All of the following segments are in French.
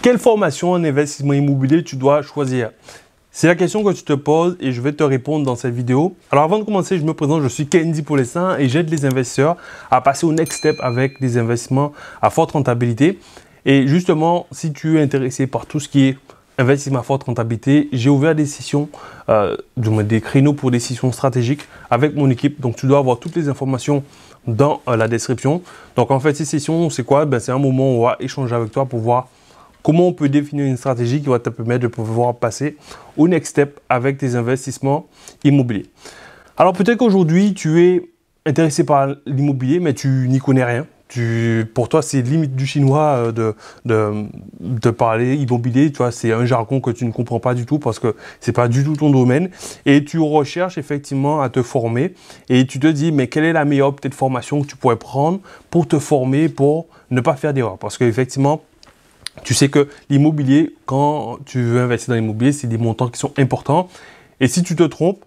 Quelle formation en investissement immobilier tu dois choisir? C'est la question que tu te poses et je vais te répondre dans cette vidéo. Alors avant de commencer, je me présente, je suis Kendy Paulessin et j'aide les investisseurs à passer au next step avec des investissements à forte rentabilité. Et justement, si tu es intéressé par tout ce qui est investissement à forte rentabilité, j'ai ouvert des sessions, des créneaux pour des sessions stratégiques avec mon équipe. Donc tu dois avoir toutes les informations dans la description. Donc en fait, ces sessions, c'est quoi? C'est un moment où on va échanger avec toi pour voir comment on peut définir une stratégie qui va te permettre de pouvoir passer au next step avec tes investissements immobiliers. Alors peut-être qu'aujourd'hui, tu es intéressé par l'immobilier, mais tu n'y connais rien. Pour toi, c'est limite du chinois de parler immobilier. Tu vois, c'est un jargon que tu ne comprends pas du tout parce que c'est pas du tout ton domaine. Et tu recherches effectivement à te former et tu te dis, mais quelle est la meilleure peut-être formation que tu pourrais prendre pour te former, pour ne pas faire d'erreur? Parce qu'effectivement, tu sais que l'immobilier, quand tu veux investir dans l'immobilier, c'est des montants qui sont importants. Et si tu te trompes,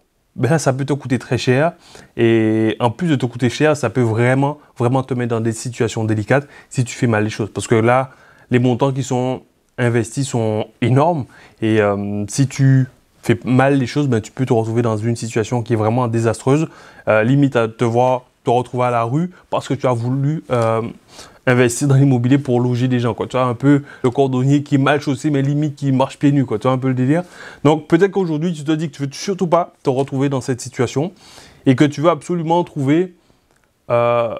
ça peut te coûter très cher. Et en plus de te coûter cher, ça peut vraiment te mettre dans des situations délicates si tu fais mal les choses. Parce que là, les montants qui sont investis sont énormes. Et si tu fais mal les choses, tu peux te retrouver dans une situation qui est vraiment désastreuse. Limite à te retrouver à la rue parce que tu as voulu investir dans l'immobilier pour loger des gens, quoi. Tu vois, un peu le cordonnier qui est mal chaussé, mais limite qui marche pieds nus, quoi. Tu vois un peu le délire. Donc, peut-être qu'aujourd'hui, tu te dis que tu veux surtout pas te retrouver dans cette situation et que tu veux absolument trouver un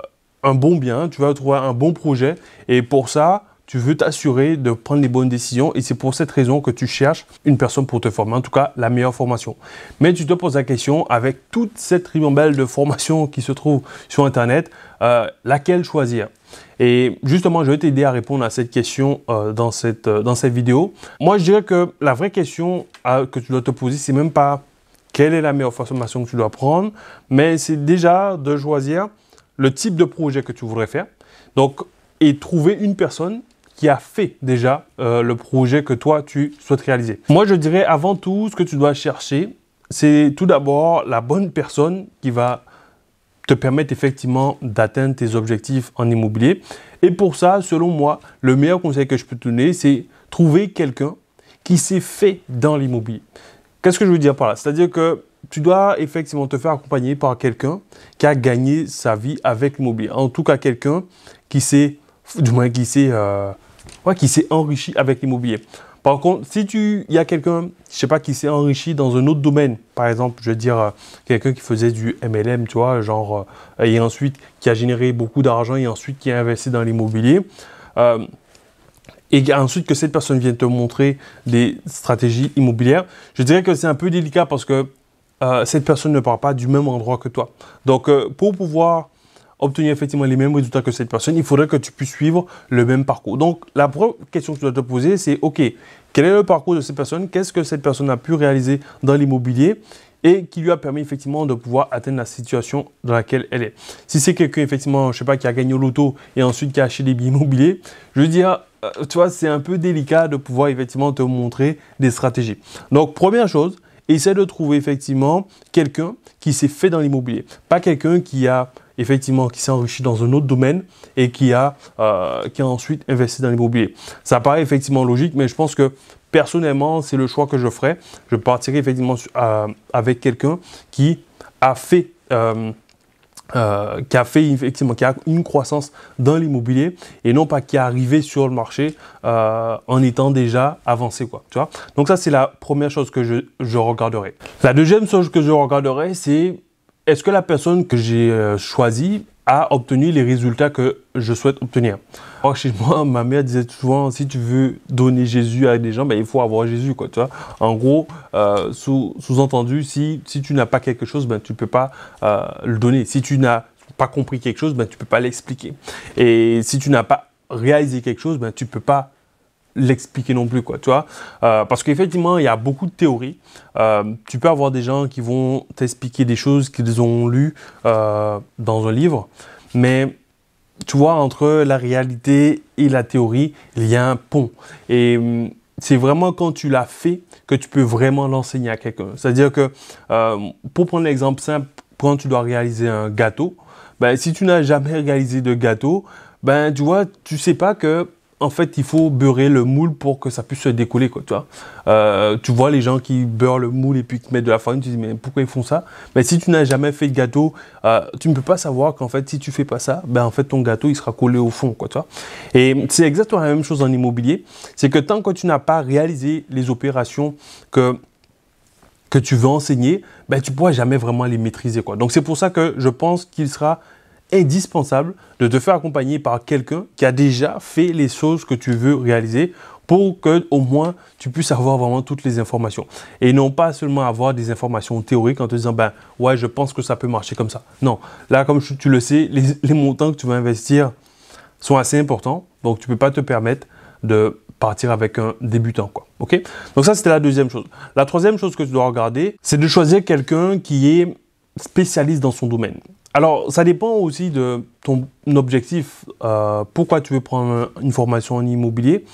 bon bien, tu vas trouver un bon projet. Et pour ça, tu veux t'assurer de prendre les bonnes décisions et c'est pour cette raison que tu cherches une personne pour te former, en tout cas la meilleure formation. Mais tu te poses la question, avec toute cette ribambelle de formations qui se trouve sur Internet, laquelle choisir? Et justement, je vais t'aider à répondre à cette question dans cette vidéo. Moi, je dirais que la vraie question que tu dois te poser, c'est même pas quelle est la meilleure formation que tu dois prendre, mais c'est déjà de choisir le type de projet que tu voudrais faire. Donc, et trouver une personne qui a fait déjà le projet que toi, tu souhaites réaliser. Moi, je dirais avant tout, ce que tu dois chercher, c'est tout d'abord la bonne personne qui va te permettre effectivement d'atteindre tes objectifs en immobilier. Et pour ça, selon moi, le meilleur conseil que je peux te donner, c'est trouver quelqu'un qui s'est fait dans l'immobilier. Qu'est-ce que je veux dire par là? C'est-à-dire que tu dois effectivement te faire accompagner par quelqu'un qui a gagné sa vie avec l'immobilier. En tout cas, quelqu'un qui s'est enrichi avec l'immobilier. Par contre, si il y a quelqu'un, je sais pas, qui s'est enrichi dans un autre domaine, par exemple, je veux dire, quelqu'un qui faisait du MLM, tu vois, genre, et ensuite qui a généré beaucoup d'argent et ensuite qui a investi dans l'immobilier, et ensuite que cette personne vienne te montrer des stratégies immobilières, je dirais que c'est un peu délicat parce que cette personne ne part pas du même endroit que toi. Donc, pour pouvoir obtenir effectivement les mêmes résultats que cette personne, il faudrait que tu puisses suivre le même parcours. Donc, la première question que tu dois te poser, c'est OK, quel est le parcours de cette personne? Qu'est-ce que cette personne a pu réaliser dans l'immobilier et qui lui a permis effectivement de pouvoir atteindre la situation dans laquelle elle est? Si c'est quelqu'un effectivement, je sais pas, qui a gagné au loto et ensuite qui a acheté des biens immobiliers, je veux dire, tu vois, c'est un peu délicat de pouvoir effectivement te montrer des stratégies. Donc, première chose, essaie de trouver effectivement quelqu'un qui s'est fait dans l'immobilier. Pas quelqu'un qui s'est enrichi dans un autre domaine et qui a ensuite investi dans l'immobilier. Ça paraît effectivement logique, mais je pense que personnellement, c'est le choix que je ferais. Je partirais effectivement avec quelqu'un qui a une croissance dans l'immobilier et non pas qui est arrivé sur le marché en étant déjà avancé, quoi, tu vois. Donc ça, c'est la première chose que je regarderai. La deuxième chose que je regarderai, c'est est-ce que la personne que j'ai choisie a obtenu les résultats que je souhaite obtenir. Alors, chez moi, ma mère disait souvent, si tu veux donner Jésus à des gens, il faut avoir Jésus, quoi, tu vois. En gros, sous-entendu, si tu n'as pas quelque chose, tu ne peux pas le donner. Si tu n'as pas compris quelque chose, tu ne peux pas l'expliquer. Et si tu n'as pas réalisé quelque chose, tu ne peux pas l'expliquer non plus, quoi, tu vois. Parce qu'effectivement, il y a beaucoup de théories. Tu peux avoir des gens qui vont t'expliquer des choses qu'ils ont lues dans un livre, mais tu vois, entre la réalité et la théorie, il y a un pont. Et c'est vraiment quand tu l'as fait que tu peux vraiment l'enseigner à quelqu'un. C'est-à-dire que, pour prendre l'exemple simple, quand tu dois réaliser un gâteau, si tu n'as jamais réalisé de gâteau, tu vois, tu sais pas que en fait, il faut beurrer le moule pour que ça puisse se décoller, quoi, tu vois. Tu vois les gens qui beurrent le moule et puis qui mettent de la farine, tu te dis, mais pourquoi ils font ça? Mais si tu n'as jamais fait de gâteau, tu ne peux pas savoir qu'en fait, si tu fais pas ça, ben, en fait, ton gâteau, il sera collé au fond, quoi, tu vois. Et c'est exactement la même chose en immobilier. C'est que tant que tu n'as pas réalisé les opérations que tu veux enseigner, ben, tu ne pourras jamais vraiment les maîtriser, quoi. Donc, c'est pour ça que je pense qu'il sera indispensable de te faire accompagner par quelqu'un qui a déjà fait les choses que tu veux réaliser pour que au moins tu puisses avoir vraiment toutes les informations et non pas seulement avoir des informations théoriques en te disant ben ouais je pense que ça peut marcher comme ça. Non, là comme tu le sais, les montants que tu vas investir sont assez importants, donc tu ne peux pas te permettre de partir avec un débutant, quoi. Ok? Donc ça c'était la deuxième chose. La troisième chose que tu dois regarder, c'est de choisir quelqu'un qui est spécialiste dans son domaine. Alors, ça dépend aussi de ton objectif, pourquoi tu veux prendre une formation en immobilier.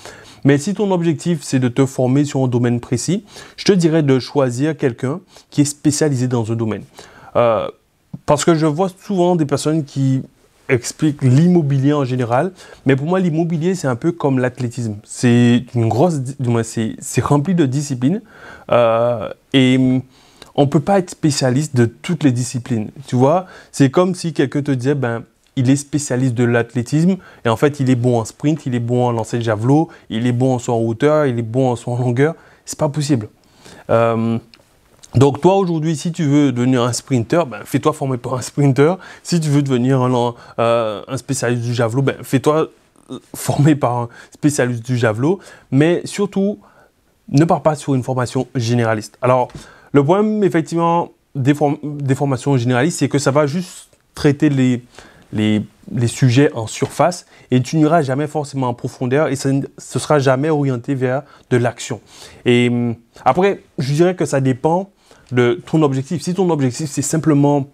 Mais si ton objectif, c'est de te former sur un domaine précis, je te dirais de choisir quelqu'un qui est spécialisé dans un domaine. Parce que je vois souvent des personnes qui expliquent l'immobilier en général, mais pour moi, l'immobilier, c'est un peu comme l'athlétisme. C'est une grosse, c'est rempli de disciplines et on ne peut pas être spécialiste de toutes les disciplines, tu vois. C'est comme si quelqu'un te disait, ben, il est spécialiste de l'athlétisme et en fait, il est bon en sprint, il est bon en lancer de javelot, il est bon en saut en hauteur, il est bon en saut en longueur. C'est pas possible. Donc toi, aujourd'hui, si tu veux devenir un sprinter, ben, fais-toi former par un sprinter. Si tu veux devenir un spécialiste du javelot, ben, fais-toi former par un spécialiste du javelot. Mais surtout, ne pars pas sur une formation généraliste. Alors, le problème, effectivement, des formations généralistes, c'est que ça va juste traiter les sujets en surface et tu n'iras jamais forcément en profondeur et ce ne sera jamais orienté vers de l'action. Et après, je dirais que ça dépend de ton objectif. Si ton objectif, c'est simplement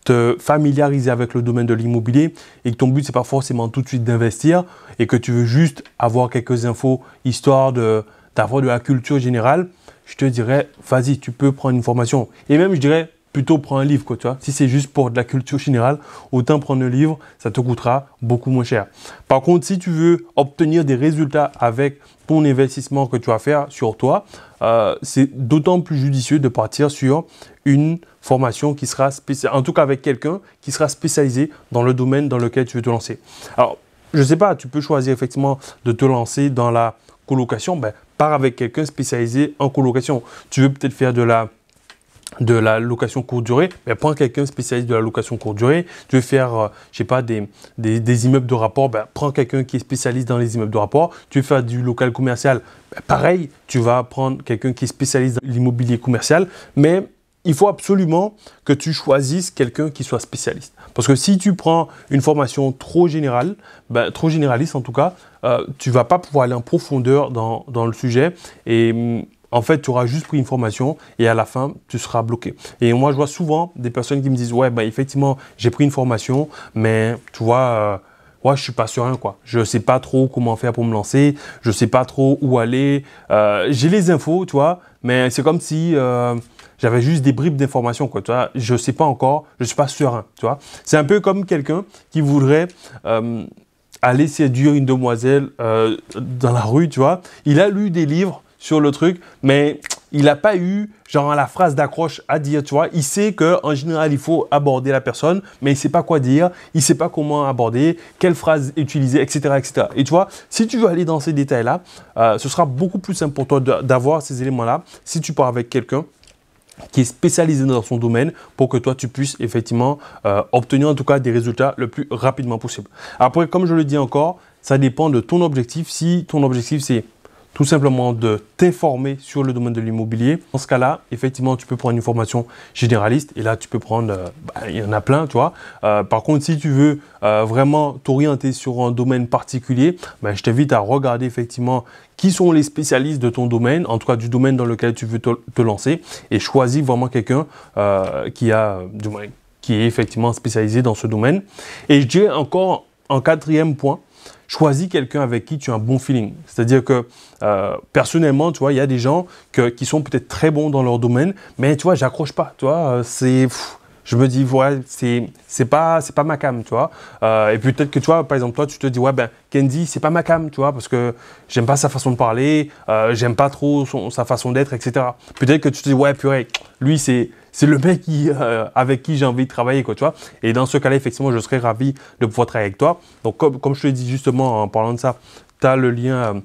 te familiariser avec le domaine de l'immobilier et que ton but, c'est pas forcément tout de suite d'investir et que tu veux juste avoir quelques infos histoire d'avoir de la culture générale, je te dirais, vas-y, tu peux prendre une formation. Et même, je dirais, plutôt prends un livre, quoi, tu vois. Si c'est juste pour de la culture générale, autant prendre un livre, ça te coûtera beaucoup moins cher. Par contre, si tu veux obtenir des résultats avec ton investissement que tu vas faire sur toi, c'est d'autant plus judicieux de partir sur une formation qui sera spécialisée, en tout cas avec quelqu'un qui sera spécialisé dans le domaine dans lequel tu veux te lancer. Alors, je ne sais pas, tu peux choisir effectivement de te lancer dans la colocation, ben, pars avec quelqu'un spécialisé en colocation. Tu veux peut-être faire de la location courte durée, ben, prends quelqu'un spécialiste de la location courte durée. Tu veux faire, je sais pas, des immeubles de rapport, ben, prends quelqu'un qui est spécialiste dans les immeubles de rapport. Tu veux faire du local commercial, ben, pareil, tu vas prendre quelqu'un qui est spécialiste dans l'immobilier commercial, mais il faut absolument que tu choisisses quelqu'un qui soit spécialiste. Parce que si tu prends une formation trop générale, ben, trop généraliste en tout cas, tu ne vas pas pouvoir aller en profondeur dans le sujet et en fait, tu auras juste pris une formation et à la fin, tu seras bloqué. Et moi, je vois souvent des personnes qui me disent « Ouais, ben, effectivement, j'ai pris une formation, mais tu vois, ouais, je ne suis pas serein, quoi. Je ne sais pas trop comment faire pour me lancer, je ne sais pas trop où aller. J'ai les infos, tu vois, mais c'est comme si… j'avais juste des bribes d'informations, quoi, tu vois. Je ne sais pas encore, je ne suis pas serein, tu vois. C'est un peu comme quelqu'un qui voudrait aller séduire une demoiselle dans la rue, tu vois. Il a lu des livres sur le truc, mais il n'a pas eu genre la phrase d'accroche à dire, tu vois. Il sait qu'en général, il faut aborder la personne, mais il ne sait pas quoi dire, il ne sait pas comment aborder, quelle phrase utiliser, etc., etc. Et tu vois, si tu veux aller dans ces détails-là, ce sera beaucoup plus simple pour toi d'avoir ces éléments-là si tu pars avec quelqu'un qui est spécialisé dans son domaine pour que toi, tu puisses effectivement obtenir en tout cas des résultats le plus rapidement possible. Après, comme je le dis encore, ça dépend de ton objectif. Si ton objectif, c'est tout simplement de t'informer sur le domaine de l'immobilier, dans ce cas-là, effectivement, tu peux prendre une formation généraliste et là, tu peux prendre, il y en a plein, tu vois. Par contre, si tu veux vraiment t'orienter sur un domaine particulier, je t'invite à regarder effectivement qui sont les spécialistes de ton domaine, en tout cas du domaine dans lequel tu veux te lancer et choisis vraiment quelqu'un qui est effectivement spécialisé dans ce domaine. Et je dirais encore un quatrième point, choisis quelqu'un avec qui tu as un bon feeling. C'est-à-dire que personnellement, tu vois, il y a des gens qui sont peut-être très bons dans leur domaine, mais tu vois, j'accroche pas. Tu vois, je me dis, ouais, c'est pas ma cam, tu vois. Et puis peut-être que, tu vois, par exemple, toi, tu te dis, ouais, ben, Kendy, c'est pas ma cam, tu vois, parce que j'aime pas sa façon de parler, j'aime pas trop sa façon d'être, etc. Peut-être que tu te dis, ouais, purée, lui, c'est le mec avec qui j'ai envie de travailler, quoi, tu vois. Et dans ce cas-là, effectivement, je serais ravi de pouvoir travailler avec toi. Donc, comme je te l'ai dit justement en parlant de ça, tu as le lien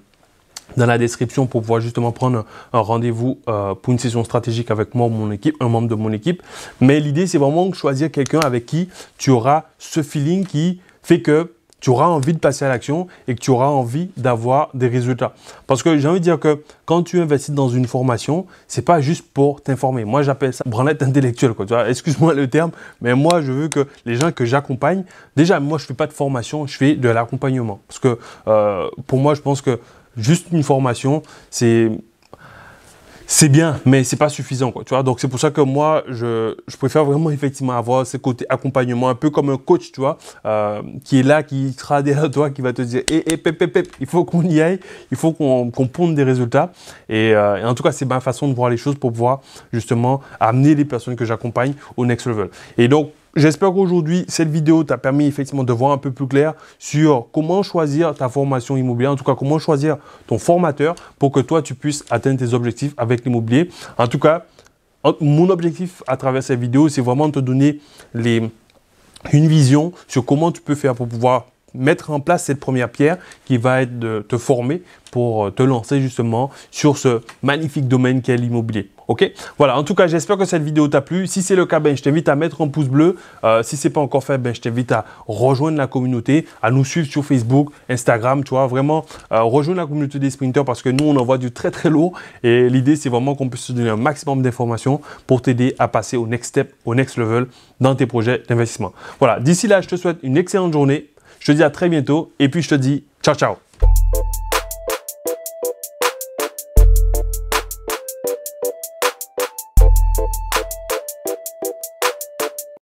dans la description pour pouvoir justement prendre un rendez-vous pour une session stratégique avec moi ou mon équipe, un membre de mon équipe. Mais l'idée, c'est vraiment de choisir quelqu'un avec qui tu auras ce feeling qui fait que tu auras envie de passer à l'action et que tu auras envie d'avoir des résultats. Parce que j'ai envie de dire que quand tu investis dans une formation, c'est pas juste pour t'informer. Moi, j'appelle ça branlette intellectuelle, quoi. Tu vois, excuse-moi le terme, mais moi, je veux que les gens que j'accompagne, déjà, moi, je fais pas de formation, je fais de l'accompagnement. Parce que pour moi, je pense que juste une formation, c'est bien, mais c'est pas suffisant, quoi, tu vois. Donc, c'est pour ça que moi, je préfère vraiment effectivement avoir ce côté accompagnement, un peu comme un coach, tu vois, qui est là, qui sera derrière toi, qui va te dire, pep, il faut qu'on y aille, il faut qu'on ponde des résultats. Et en tout cas, c'est ma façon de voir les choses pour pouvoir justement amener les personnes que j'accompagne au next level. Et donc, j'espère qu'aujourd'hui, cette vidéo t'a permis effectivement de voir un peu plus clair sur comment choisir ta formation immobilière, en tout cas comment choisir ton formateur pour que toi, tu puisses atteindre tes objectifs avec l'immobilier. En tout cas, mon objectif à travers cette vidéo, c'est vraiment de te donner une vision sur comment tu peux faire pour pouvoir mettre en place cette première pierre qui va être de te former pour te lancer justement sur ce magnifique domaine qu'est l'immobilier. Ok, voilà, en tout cas, j'espère que cette vidéo t'a plu. Si c'est le cas, ben, je t'invite à mettre un pouce bleu. Si ce n'est pas encore fait, ben, je t'invite à rejoindre la communauté, à nous suivre sur Facebook, Instagram, tu vois, vraiment rejoindre la communauté des sprinters parce que nous, on envoie du très, très lourd. Et l'idée, c'est vraiment qu'on puisse te donner un maximum d'informations pour t'aider à passer au next step, au next level dans tes projets d'investissement. Voilà, d'ici là, je te souhaite une excellente journée. Je te dis à très bientôt et puis je te dis ciao, ciao.